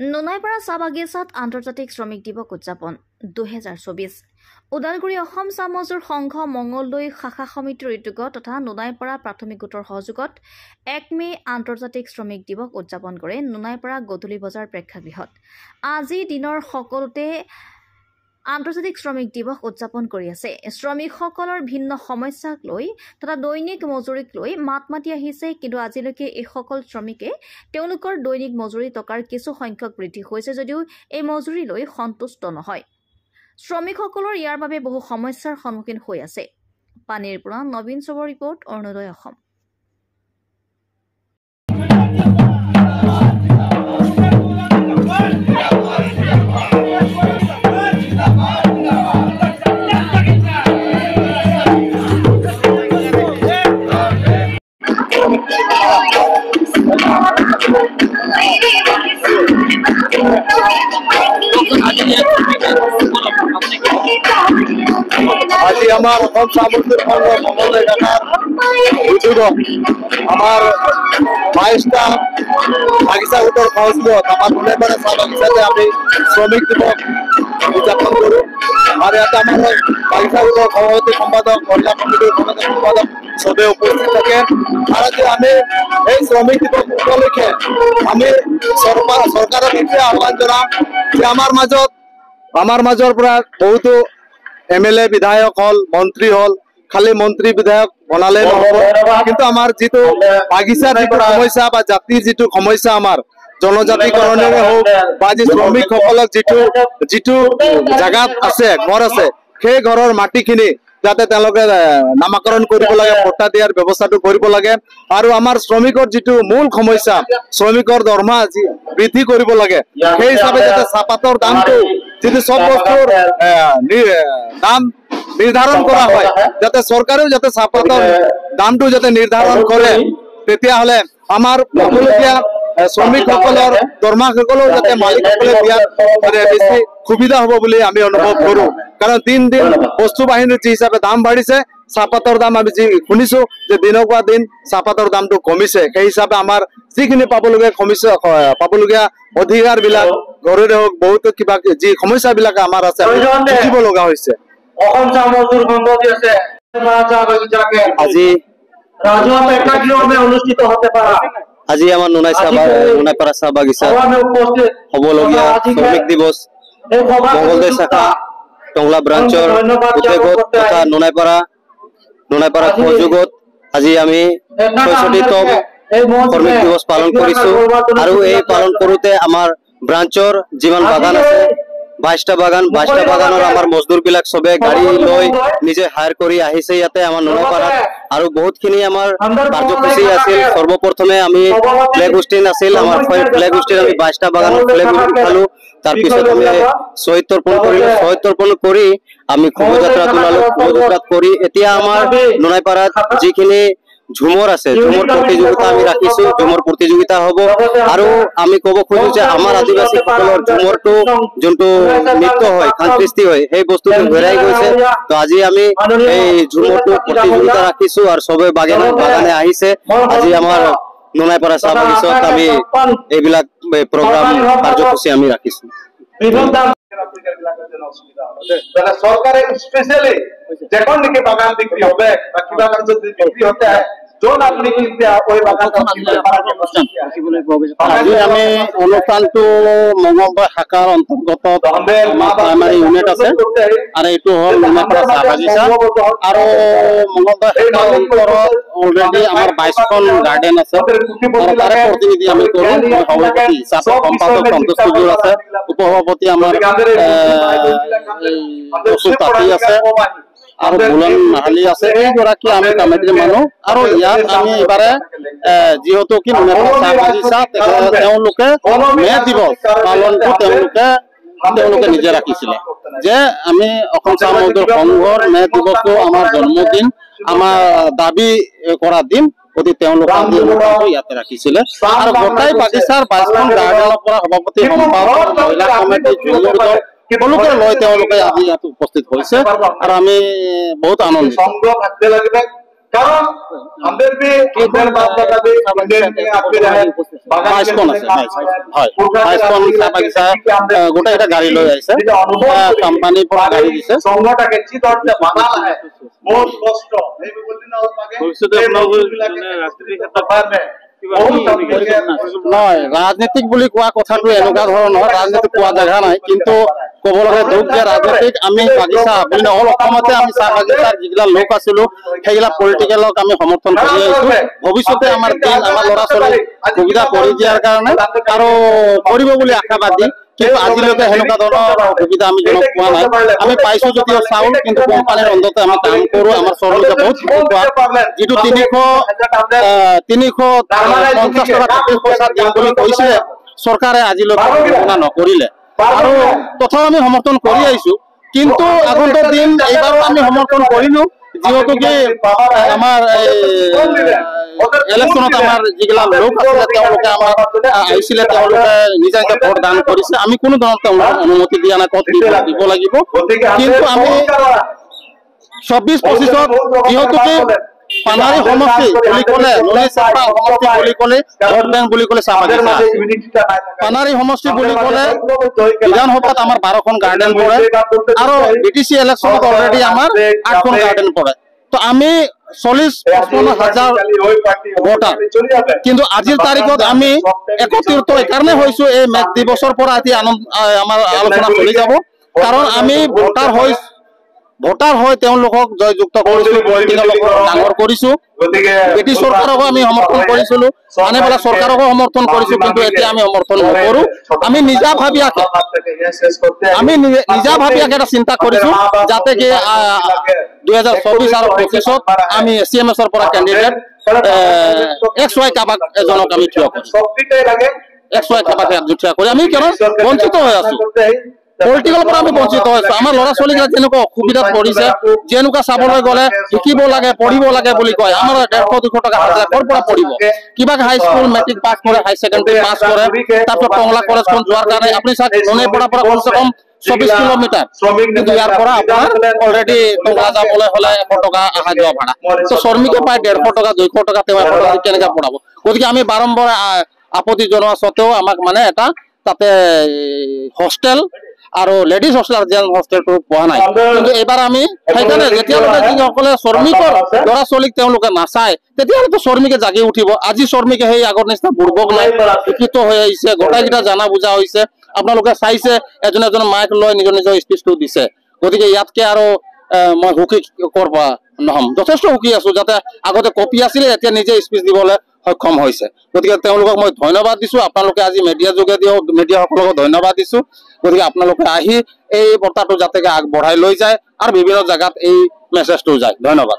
নোনাইপাৰা চাহ বাগিচাত আন্তৰ্জাতিক শ্ৰমিক দিৱস উদযাপন 2024 ওদালগুৰি অসম চাহ মজদুৰ সংঘ মঙলদৈ শাখা সমিতিৰ উদ্যোগত তথা নোনাইপাৰা প্ৰাথমিক গোটৰ সহযোগত 1 মে আন্তৰ্জাতিক শ্ৰমিক দিৱস উদযাপন কৰে নোনাইপাৰা গধূলি বজাৰ প্ৰেক্ষাগৃহত। আজি দিনৰ সকলোতে আন্তৰ্জাতিক শ্ৰমিক দিৱস উদযাপন কৰি আছে। শ্ৰমিকসকলৰ ভিন্ন সমস্যাক লৈ তথা দৈনিক মজুৰিক লৈ মাত মাতি আহিছে, কিন্তু আজিলৈকে এই সকল শ্ৰমিকে তেওঁলোকৰ দৈনিক মজুৰি টকাৰ কিছু সংখ্যক বৃদ্ধি হৈছে যদিও এই মজুৰি লৈ সন্তুষ্ট নহয়। শ্ৰমিকসকলৰ ইয়াৰ বাবে বহু সমস্যাৰ সন্মুখীন হৈ আছে। পানীৰ পৰা নবীন চবৰ ৰিপৰ্ট, অৰুণোদয় অসম। আজি আমাৰ অসম চাহ মজদুৰ সংঘ মঙলদৈ শাখাৰ উদ্যোগত আমাৰ 22টা বাগিচা গোটৰ সহযোগত আমাৰ নোনাইপাৰা চাহ বাগিচাতে আমি শ্ৰমিক দিবস উদযাপন কৰো। আৰ ইয়াতে আমাৰ বাগিচা গোটৰ সভাপতি সম্পাদক, মহিলা কমিটিৰ সম্পাদক সবে উপস্থিত থাকে। আৰ আজি আমি এই শ্ৰমিক দিবস উপলক্ষে আমি সৰকাৰক এতিয়া আহ্বান জনাম যে আমাৰ মাজৰ পৰা বহুতো MLA বিধায়ক হল, মন্ত্ৰী হল, খালি মন্ত্ৰী বিধায়ক বনালে নহব, কিন্তু আমাৰ যেটো বাগিচাৰ যেটো সমস্যা বা জাতিৰ যেটো সমস্যা আমাৰ জনজাতিকৰণেৰে হোক বা যে শ্ৰমিকসকলক যেটো জাগাত আছে, ঘৰ আছে, সেই ঘৰৰ মাটিখিনি যাতে তেওঁলোকে নামাকৰণ কৰিব লাগে, পট্টা দিয়াৰ ব্যৱস্থাটো কৰিব লাগে। আৰু আমাৰ শ্ৰমিকৰ যেটো মূল সমস্যা, শ্ৰমিকৰ দৰমহা বৃদ্ধি কৰিব লাগে, সেই হিচাপে যাতে চাহপাতৰ দামটো যেটো সব বস্তুৰ দাম নিৰ্ধাৰণ কৰা হয়, যাতে চৰকাৰেও যাতে চাহপাতৰ দামটো যাতে নিৰ্ধাৰণ কৰে, তেতিয়াহ'লে আমাৰ পাবলগীয়া শ্ৰমিকসকলৰ দৰমহাসকলেও যাতে মালিকসকলে দিয়াত বেছি সুবিধা হ'ব বুলি আমি অনুভৱ কৰোঁ। কাৰণ দিন বস্তু বাহিনীৰ যি হিচাপে দাম বাঢ়িছে, চাহপাতৰ দাম আমি যি শুনিছো যে দিনক পৰা দিন চাহপাতৰ দামটো কমিছে, সেই হিচাপে আমাৰ যিখিনি পাবলগীয়া অধিকাৰ বিলাক ঘৰৰে হওক, বহুতো কিবা যি সমস্যা বিলাক আমাৰ আছে বুজিব লগা হৈছে। অসম চাহ মজদুৰ সংঘ আছে আজি ৰাজুয়া প্ৰেক্ষাগৃহে অনুষ্ঠিত হতে পাৰা আজি আমাৰ নোনাইপাৰা চাহ বাগিচা হবলগীয়া শ্ৰমিক দিবস মঙলদৈ শাখা টংলা ব্ৰাঞ্চৰ উদ্যোগত তথা নোনাইপাৰা সহযোগত আজি আমি ৬৬তম শ্ৰমিক দিবস পালন কৰিছো। আৰু এই পালন কৰোতে আমাৰ ব্ৰাঞ্চৰ যিমান বাগান আছে 22টা বাগানৰ আমাৰ মজদুৰ বিলাক সবে গাড়ী লৈ নিজে হায়াৰ কৰি আহিছে ইয়াতে আমাৰ নোনাইপাৰাত। আৰু বহুতখিনি আমাৰ কাৰ্যসূচী আছিল। সৰ্বপ্ৰথমে আমি ফ্লেগ হোষ্টিং আছিল, আমাৰ ফ্লেগ হোষ্টিং আমি 22টা বাগানৰ ফ্লেগ উঠালো। তাৰপিছত আমি শহীদ তৰ্পণ কৰি আমি শোভাযাত্ৰা তোলালো। শোভাযাত্ৰা কৰি এতিয়া আমাৰ নোনাইপাৰাত যিখিনি ঝুমৰ আছে, ঝুমৰ প্ৰতিযোগিতা আমি ৰাখিছো, ঝুমৰ প্ৰতিযোগিতা হ'ব। আৰু আমি ক'ব খোজো যে আমাৰ আদিবাসীসকলৰ ঝুমৰটো যোনটো নৃত্য হয়, কৃষ্টি হয়, সেই বস্তুটো হেৰাই গৈছে। তো আজি আমি এই ঝুমৰটো প্ৰতিযোগিতা ৰাখিছো আৰু সবে বাগানে আহিছে। আজি আমাৰ নোনাইপাৰা চাহ বাগিচাত আমি এইবিলাক প্ৰগ্ৰাম কাৰ্যসূচী আমি ৰাখিছো। সরকারের স্পেশালি যখন নাকি বাগান বিক্রি হবে বা কিবা কারণে বিক্রি হতে হয়, যখন আপনি কিনতে ওই বাগান আজি আমি অনুষ্ঠানটো মঙলদৈ শাখাৰ অন্তৰ্গত প্ৰাইমাৰী ইউনিট আছে আৰু এইটো হ'ল নোনাইপাৰা চাহ বাগিচা। আৰু মঙলদৈ শাখাৰ অন্তৰত অলৰেডি আমাৰ 22খন গাৰ্ডেন আছে, তাৰে প্ৰতিনিধি আমি কৰোঁ। সভাপতি হিচাপে সম্পাদক সন্তোষ কুজুৰ আছে, উপসভাপতি আমাৰ তাঁতী আছে আৰু বুলন মাহালি আছে, এইগৰাকী আমি কমিটিৰ মানুহ। আৰু ইয়াত আমি এইবাৰে যিহেতু কি নোনাইপাৰা চাহ বাগিচা তেওঁলোকে মে দিৱস পালনটো তেওঁলোকে নিজে ৰাখিছিলে যে আমি অসম চাহ মজদুৰ সংঘৰ মে দিৱসটো আমাৰ জন্মদিন, আমাৰ দাবী কৰা দিন, গতিকে তেওঁলোকে ইয়াতে ৰাখিছিলে। আৰু গোটাই বাগিচাৰ 22খন গাৰ্ডেনৰ পৰা সভাপতি, সম্পাদক, মহিলা কমিটি, যুৱ দল সকলোকে লৈ তেওঁলোকে আজি ইয়াত উপস্থিত হৈছে আৰু আমি বহুত আনন্দিত। সংঘ থাকতে লাগবে, कारण हमদের भी इधर बात बता दे इंडियन में आपके रहे বাইশ কোন আছে হয় 22 কোন চাহ বাগিচা গোটা এটা গাড়ী লৈ আহিছে কোম্পানীৰ পৰা গাড়ী দিছে সংগঠনটাকে কি দরজা বানালা है बहुत কষ্ট এই বললি না ওর আগে ভবিষ্যতে আপনাদের রাষ্ট্রীয় ক্ষেত্রে পারবে নহয় ৰাজনীতিক বুলি কোৱা কথাটো এনেকুৱা ধৰণৰ ৰাজনীতি কোৱা জাগা নাই কিন্তু ক'ব লগা দুখ যে ৰাজনীতিক আমি বাগিচা বুলি নহল অসমতে আমি চাহ বাগিচাৰ যিগিলা লোক আছিলো সেইগিলা পলিটিকেলক আমি সমৰ্থন কৰি আহিছো ভৱিষ্যতে আমাৰ দিন আমাৰ ল'ৰা ছোৱালীক সুবিধা কৰি দিয়াৰ কাৰণে আৰু কৰিব বুলি আশাবাদী কিন্তু আজিলৈকে সেনেকুৱা ধৰণৰ সুবিধা আমি জনক পোৱা নাই আমি পাইছো যদিও চাউল কিন্তু কোম্পানীৰ অন্তত আমি কাম কৰো আমাৰ চৰকাৰে বহুত যিটো 350 টকা পইচা দিম বুলি কৈছিলে চৰকাৰে আজিলৈকে ঘোষণা নকৰিলে আৰু তথাপি আমি সমৰ্থন কৰি আহিছো কিন্তু আগন্তুক দিন এইবাৰো আমি সমৰ্থন কৰিলো যেহেতু কি আমাৰ ইলেকশ্যনত আমাৰ যিগিলা লোক আছিলে তেওঁলোকে আমাক আহিছিলে তেওঁলোকে নিজে নিজে ভোট দান কৰিছে আমি কোনো ধৰণৰ অনুমতি দিয়া নাই ক'ত দিব লাগিব কিন্তু আমি 24-25 যেহেতু কি পানাৰী সমষ্টি বুলি ক'লে নলেচাপা সমষ্টি বুলি ক'লে ভোট বেংক বুলি ক'লে চাহ বাগিচা পানাৰী সমষ্টি বুলি ক'লে বিধানসভাত আমাৰ 12খন গাৰ্ডেন পৰে আৰু বিটিসি ইলেকশ্যনত অলৰেডি আমাৰ 8খন গাৰ্ডেন পৰে তো আমি 40-55,000 ভোটাৰ কিন্তু আজিৰ তাৰিখত আমি একত্ৰিত এইকাৰণে হৈছো এই মেঘ দিৱসৰ পৰা আজি আমাৰ আলোচনা চলি যাব কাৰণ আমি ভোটাৰ হৈ তেওঁলোকক জয়যুক্ত কৰিছো ডাঙৰ কৰিছো ব্ৰিটিছ চৰকাৰকো আমি সমৰ্থন কৰিছিলো আনেবালা চৰকাৰকো সমৰ্থন কৰিছো কিন্তু এতিয়া আমি সমৰ্থন নকৰো আমি নিজা ভাবিয়াকে এটা চিন্তা কৰিছো যাতে কি 2024 আৰু 25 আমি CMS পৰা ক্যান্ডিডেট XY কাবাক এজনক আমি থিয় কৰিছো XY কাবাক থিয় কৰি আমি কেন বঞ্চিত হৈ আছো পলিটিকেল পৰা আমি বঞ্চিত হৈছো আমাৰ ল'ৰা ছোৱালীক যেনেকুৱা অসুবিধাত পৰিছে যেনেকুৱা চাবলৈ গ'লে শিকিব লাগে পঢ়িব লাগে বুলি কয় আমাৰ 150-200 টকা হাজাৰ ক'ৰ পৰা পঢ়িব কিবা হাই স্কুল মেট্ৰিক পাছ কৰে হাই সেকেন্ডাৰী পাছ কৰে তাৰপিছত টংলা কলেজখন যোৱাৰ কাৰণে আপুনি চাওক ননে পৰা কমসে কম 24 কিলোমিটাৰ কিন্তু ইয়াৰ পৰা আপোনাৰ অলৰেডি টংলা যাবলৈ হলে 100 টকা আহা যোৱা ভাড়া তো শ্ৰমিকে পায় 150 টকা 200 টকা তেওঁ কেনেকৈ পঢ়াব গতিকে আমি বাৰম্বাৰ আপত্তি জনোৱা সত্ত্বেও আমাক মানে এটা তাতে হোষ্টেল আৰু লেডিজ হোষ্টেল জেন হোষ্টেলটো পোৱা নাই কিন্তু এবাৰ আমি সেইকাৰণে যেতিয়ালৈকে যিসকলে শ্ৰমিকৰ ল'ৰা ছোৱালীক তেওঁলোকে নাচায় তেতিয়াহ'লেতো শ্ৰমিকে জাগি উঠিব আজি শ্ৰমিকে সেই আগৰ নিচিনা বুৰ্বক নাই শিক্ষিত হৈ আহিছে গোটাইকেইটা জানা বুজা হৈছে আপোনালোকে চাইছে এজন মাইক লৈ নিজৰ স্পীচটো দিছে গতিকে ইয়াতকে আৰু মই সুখী কৰবা নহম যথেষ্ট সুখী আছো যাতে আগতে কপি আছিলে এতিয়া নিজে স্পীচ দিবলৈ সক্ষম হৈছে গতিকে তেওঁলোকক মই ধন্যবাদ দিছো আপোনালোকে আজি মিডিয়া যোগেদিও মিডিয়াসকলক ধন্যবাদ দিছো গতিকে আপোনালোকে আহি এই বৰ্তাটো যাতে আগবঢ়াই লৈ যায় আৰু বিভিন্ন জায়গাত এই মেছেজটো যায় ধন্যবাদ